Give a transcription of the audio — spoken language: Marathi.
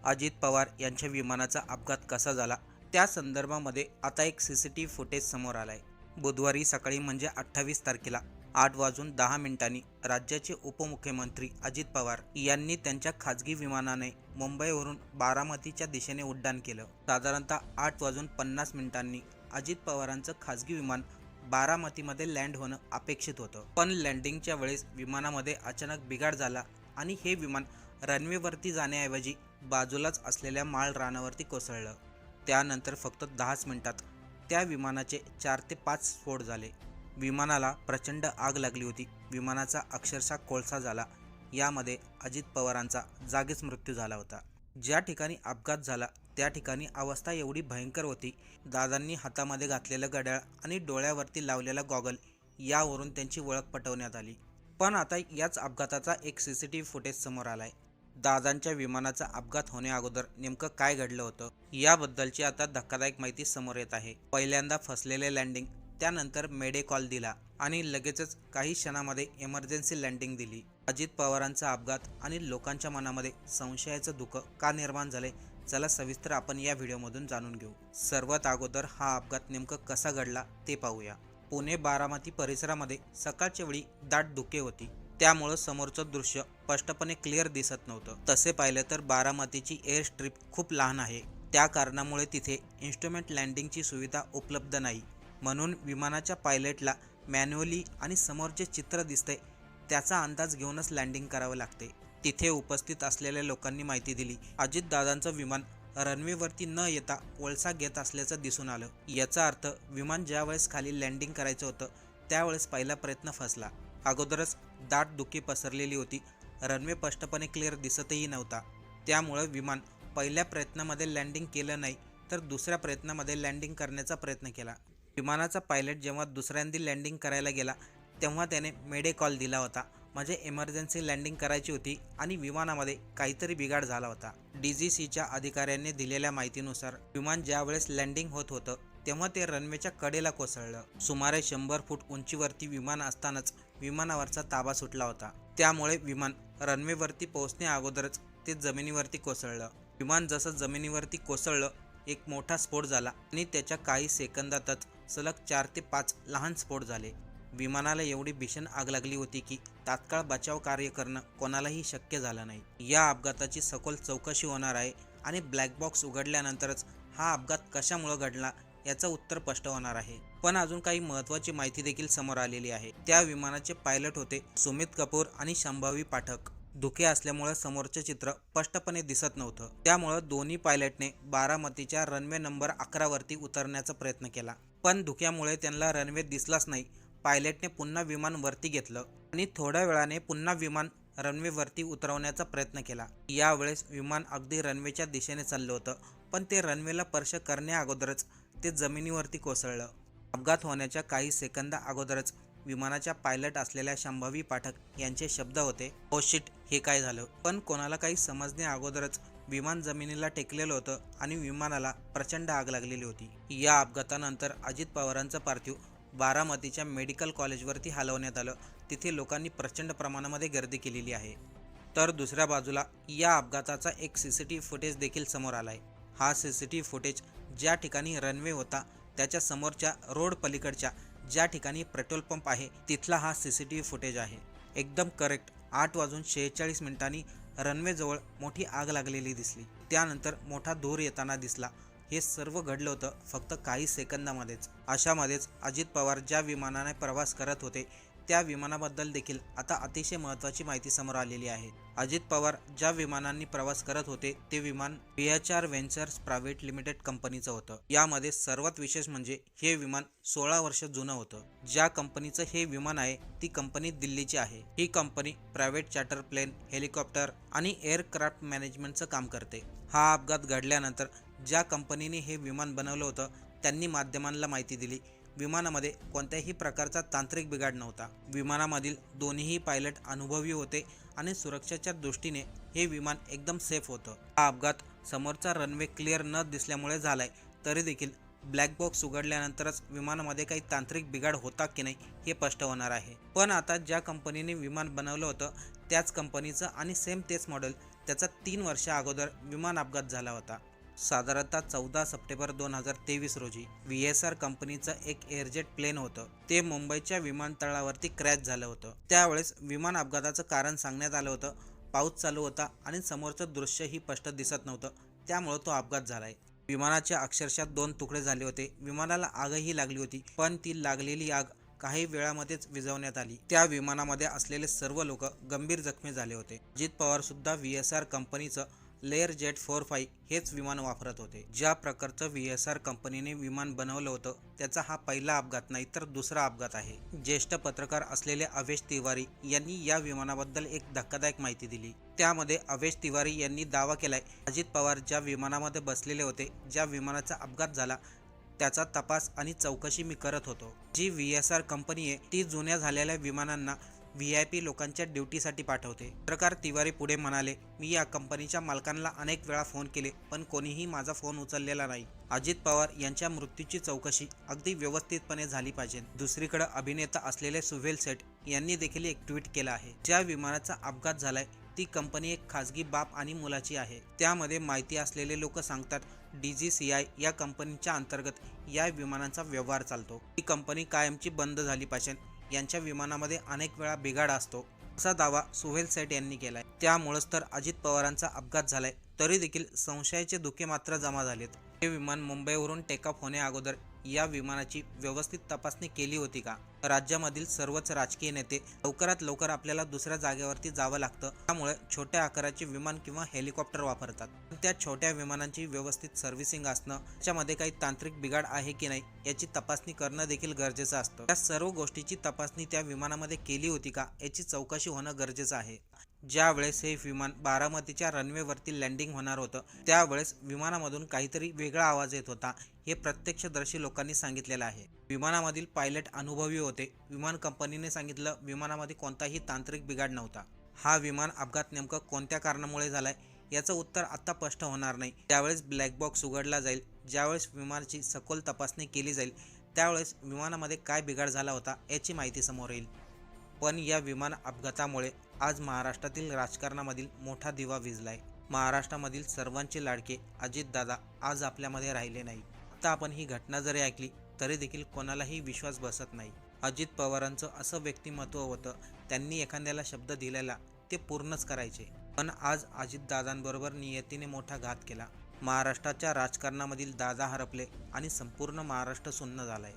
अजित पवार यांच्या विमानाचा अपघात कसा झाला त्या संदर्भामध्ये आता एक सीसीटीव्ही फुटेज समोर आलाय। बुधवारी सकाळी म्हणजे 28 तारखेला 8:10 राज्याचे उपमुख्यमंत्री अजित पवार यांनी त्यांच्या खाजगी विमानाने मुंबईवरून बारामतीच्या दिशेने उड्डाण केलं। साधारणतः 8:50 अजित पवारांचं खाजगी विमान बारामतीमध्ये लँड होणं अपेक्षित होतं, पण लँडिंगच्या वेळेस विमानामध्ये अचानक बिघाड झाला आणि हे विमान रनवेवरती जाण्याऐवजी बाजूलाच असलेल्या माळ रानावरती कोसळलं। त्यानंतर फक्त 10 मिनिटात त्या विमानाचे 4 ते 5 स्फोट झाले। विमानाला प्रचंड आग लागली होती। विमानाचा अक्षरशः कोळसा झाला। यामध्ये अजित पवारांचा जागीच मृत्यू झाला होता। ज्या ठिकाणी अपघात झाला त्या ठिकाणी अवस्था एवढी भयंकर होती, दादांनी हातामध्ये घातलेलं घड्याळ आणि डोळ्यावरती लावलेला गॉगल यावरून त्यांची ओळख पटवण्यात आली। पण आता याच अपघाताचा एक सीसीटीव्ही फुटेज समोर आलाय। दादांच्या विमानाचा अपघात होण्याअगोदर नेमकं काय घडलं होतं याबद्दलची आता धक्कादायक माहिती समोर येत आहे। पहिल्यांदा फसलेले लँडिंग, त्यानंतर मेडे कॉल दिला आणि लगेचच काही क्षणामध्ये इमर्जन्सी लँडिंग दिली। अजित पवारांचा अपघात आणि लोकांच्या मनामध्ये संशयाचं धुकं का निर्माण झाले, चला सविस्तर आपण या व्हिडिओमधून जाणून घेऊ। सर्वात अगोदर हा अपघात नेमकं कसा घडला ते पाहूया। पुणे बारामती परिसरामध्ये सकाळच्या वेळी दाट धुके होती, त्यामुळं समोरचं दृश्य स्पष्टपणे क्लिअर दिसत नव्हतं। तसे पाहिलं तर बारामतीची एअर स्ट्रीप खूप लहान आहे, त्या कारणामुळे तिथे इन्स्ट्रुमेंट लँडिंगची सुविधा उपलब्ध नाही, म्हणून विमानाच्या पायलटला मॅन्युअली आणि समोर जे चित्र दिसतंय त्याचा अंदाज घेऊनच लँडिंग करावं लागते। तिथे उपस्थित असलेल्या लोकांनी माहिती दिली, अजितदादांचं विमान रनवेवरती न येता कोळसा घेत असल्याचं दिसून आलं। याचा अर्थ विमान ज्यावेळेस खाली लँडिंग करायचं होतं त्यावेळेस पहिला प्रयत्न फसला। अगोदरच दाट धुके पसरलेली होती, रनवे स्पष्टपणे क्लिअर दिसतही नव्हता, त्यामुळे विमान पहिल्या प्रयत्नामध्ये लँडिंग केलं नाही तर दुसऱ्या प्रयत्नामध्ये लँडिंग करण्याचा प्रयत्न केला। विमानाचा पायलट जेव्हा दुसऱ्यांदा लँडिंग करायला गेला तेव्हा त्याने मेडे कॉल दिला होता, म्हणजे इमर्जन्सी लँडिंग करायची होती आणि विमानामध्ये काहीतरी बिघाड झाला होता। DGCच्या अधिकाऱ्यांनी दिलेल्या माहितीनुसार विमान ज्यावेळेस लँडिंग होत होतं तेव्हा ते रनवेच्या कडेला कोसळलं। सुमारे 100 फूट उंचीवरती विमान असतानाच विमानावरचा ताबा सुटला होता, त्यामुळे विमान रनवेवरती पोहोचण्या अगोदरच ते जमिनीवरती कोसळलं। विमान जसं जमिनीवरती कोसळलं एक मोठा स्फोट झाला आणि त्याच्या काही सेकंदातच सलग 4 ते 5 लहान स्फोट झाले। विमानाला एवढी भीषण आग लागली होती की तात्काळ बचाव कार्य करणं कोणालाही शक्य झालं नाही। या अपघाताची सखोल चौकशी होणार आहे आणि ब्लॅक बॉक्स उघडल्यानंतरच हा अपघात कशामुळे घडला याचं उत्तर स्पष्ट होणार आहे। पण अजून काही महत्त्वाची माहिती देखील समोर आलेली आहे। त्या विमानाचे पायलट होते सुमित कपूर आणि शांभवी पाठक। धुके असल्यामुळे समोरचे चित्र स्पष्टपणे दिसत नव्हतं, त्यामुळे दोन्ही पायलटने बारामतीच्या रनवे नंबर 11 वरती उतरण्याचा प्रयत्न केला, पण धुक्यामुळे त्यांना रनवे दिसलाच नाही। पायलटने पुन्हा विमान वरती घेतलं आणि थोड्या वेळाने पुन्हा विमान रनवेवरती उतरवण्याचा प्रयत्न केला। यावेळेस विमान अगदी रनवेच्या दिशेने चाललं होतं, पण ते रनवेला स्पर्श करण्या अगोदरच ते जमिनीवरती कोसळलं। अपघात होण्याच्या काही सेकंदा अगोदरच विमानाच्या पायलट असलेल्या शांभवी पाठक यांचे शब्द होते, ओ शिट, हे काय झालं। पण कोणाला काही समजण्या अगोदरच विमान जमिनीला टेकलेलं होतं आणि विमानाला प्रचंड आग लागलेली होती। या अपघातानंतर अजित पवारांचं पार्थिव बारामतीच्या मेडिकल कॉलेजवरती हलवण्यात आलं। तिथे लोकांनी प्रचंड प्रमाणामध्ये गर्दी केलेली आहे। तर दुसऱ्या बाजूला या अपघाताचा एक सीसीटीव्ही फुटेज देखील समोर आलाय। हा सीसीटीव्ही फुटेज ज्या ठिकाणी रनवे होता त्याच्या समोरच्या रोड पलीकडच्या ज्या ठिकाणी पेट्रोल पंप आहे तिथला हा सीसीटीव्ही फुटेज आहे। एकदम करेक्ट 8:46 रनवेजवळ मोठी आग लागलेली दिसली, त्यानंतर मोठा धूर येताना दिसला। हे सर्व घडलं होतं फक्त काही सेकंदामध्येच। अशामध्येच अजित पवार ज्या विमानाने प्रवास करत होते त्या विमानाबद्दल देखील आता अतिशय महत्त्वाची माहिती समोर आलेली आहे। अजित पवार ज्या विमानांनी प्रवास करत होते ते विमान VHR व्हेंचर्स प्रायव्हेट लिमिटेड कंपनीचं होतं। यामध्ये सर्वात विशेष म्हणजे हे विमान 16 वर्ष जुनं होतं। ज्या कंपनीचं हे विमान आहे ती कंपनी दिल्लीची आहे। ही company private charter plane, helicopter आणि एअरक्राफ्ट मॅनेजमेंटचं काम करते। हा अपघात घडल्यानंतर ज्या कंपनीने हे विमान बनवलं होतं त्यांनी माध्यमांना माहिती दिली, विमानामध्ये कोणत्याही प्रकारचा तांत्रिक बिघाड नव्हता। विमानामधील दोन्हीही पायलट अनुभवी होते आणि सुरक्षेच्या दृष्टीने हे विमान एकदम सेफ होतं। हा अपघात समोरचा रनवे क्लिअर न दिसल्यामुळे झालाय, तरी देखील ब्लॅक बॉक्स उघडल्यानंतरच विमानामध्ये काही तांत्रिक बिघाड होता की नाही हे स्पष्ट होणार आहे। पण आता ज्या कंपनीने विमान बनवलं होतं त्याच कंपनीचं आणि सेम तेच मॉडेल त्याचा 3 वर्षा अगोदर विमान अपघात झाला होता. साधारणतः 14 सप्टेंबर 2023 रोजी VSR कंपनीचं एक एअरजेट प्लेन होतं. ते मुंबईच्या विमानतळावरती क्रॅश झालं होतं. त्यावेळेस विमान अपघाताचं कारण सांगण्यात आलं होतं. पाऊस चालू होता आणि समोरचं दृश्यही स्पष्ट दिसत नव्हतं, त्यामुळे तो अपघात झालाय. विमानाचे अक्षरशः 2 तुकडे झाले होते. विमानाला आगही लागली होती, पण ती लागलेली आग काही वेळामध्येच विझवण्यात आली. त्या विमानामध्ये असलेले सर्व लोक गंभीर जखमी झाले होते. अजित पवार सुद्धा VSR कंपनीचं लेअर जेट 45 हेच विमान वापरत होते. ज्या प्रकारचं VSR कंपनीने विमान बनवलं होतं त्याचा हा पहिला अपघात नाही तर दुसरा अपघात आहे. ज्येष्ठ पत्रकार असलेले अवेश तिवारी यांनी या विमानाबद्दल एक धक्कादायक माहिती दिली. त्यामध्ये अवेश तिवारी यांनी दावा केलाय, अजित पवार ज्या विमानामध्ये बसलेले होते, ज्या विमानाचा अपघात झाला त्याचा तपास आणि चौकशी मी करत होतो. जी VSR कंपनी आहे ती जुन्या झालेल्या विमानांना VIP लोकांच्या ड्युटीसाठी पाठवते. पत्रकार तिवारी पुढे म्हणाले, मी या कंपनीच्या मालकांना अनेक वेळा फोन केले पण कोणीही माझा फोन उचललेला नाही. अजित पवार यांच्या मृत्यूची चौकशी अगदी व्यवस्थितपणे झाली पाहिजे. दुसरीकडे अभिनेता असलेले सुहेल सेठ यांनी देखील एक ट्विट केलं आहे. ज्या विमानाचा अपघात झालाय ती कंपनी एक खासगी बाप आणि मुलाची आहे. त्यामध्ये माहिती असलेले लोक सांगतात DGCI या कंपनीच्या अंतर्गत या विमानांचा व्यवहार चालतो. ही कंपनी कायमची बंद झाली पाहिजे. यांच्या विमानामध्ये अनेक वेळा बिघाड असतो असा दावा सुहेल सेठ यांनी केलाय. त्यामुळेच तर अजित पवारांचा अपघात झालाय. तरी देखील संशयाचे धुके मात्र जमा झालेत. हे विमान मुंबईवरून टेकऑफ होण्याअगोदर या विमानाची व्यवस्थित तपासणी केली होती का? राज्यामधील सर्वच राजकीय नेते लवकरात लवकर आपल्याला दुसऱ्या जागेवरती जावं लागतं, त्यामुळे छोट्या आकाराचे विमान किंवा हेलिकॉप्टर वापरतात. त्या छोट्या विमानांची व्यवस्थित सर्व्हिसिंग असणं, त्याच्यामध्ये काही तांत्रिक बिघाड आहे की नाही याची तपासणी करणं देखील गरजेचं असतं. त्या सर्व गोष्टीची तपासणी त्या विमानामध्ये केली होती का याची चौकशी होणं गरजेचं आहे. ज्या वेळेस हे विमान बारामतीच्या रनवेवरती लँडिंग होणार होतं त्यावेळेस विमानामधून काहीतरी वेगळा आवाज येत होता, हे प्रत्यक्षदर्शी लोकांनी सांगितलेलं आहे. विमानामधील पायलट अनुभवी होते. विमान कंपनीने सांगितलं विमानामध्ये कोणताही तांत्रिक बिघाड नव्हता. हा विमान अपघात नेमकं कोणत्या कारणामुळे झालाय याचं उत्तर आता स्पष्ट होणार नाही. त्यावेळेस ब्लॅक बॉक्स उघडला जाईल. ज्यावेळेस विमानाची सखोल तपासणी केली जाईल त्यावेळेस विमानामध्ये काय बिघाड झाला होता याची माहिती समोर येईल. पण या विमान अपघातामुळे आज महाराष्ट्रातील राजकारणामधील मोठा दिवा विझलाय. महाराष्ट्रामधील सर्वांचे लाडके अजितदादा आज आपल्यामध्ये राहिले नाही. आता आपण ही घटना जरी ऐकली तरी देखील कोणालाही विश्वास बसत नाही. अजित पवारांचं असं व्यक्तिमत्व होतं, त्यांनी एखाद्याला शब्द दिलेला ते पूर्णच करायचे. पण आज अजितदादांबरोबर नियतीने मोठा घात केला. महाराष्ट्राच्या राजकारणामधील दादा हरपले आणि संपूर्ण महाराष्ट्र सुन्न झालाय.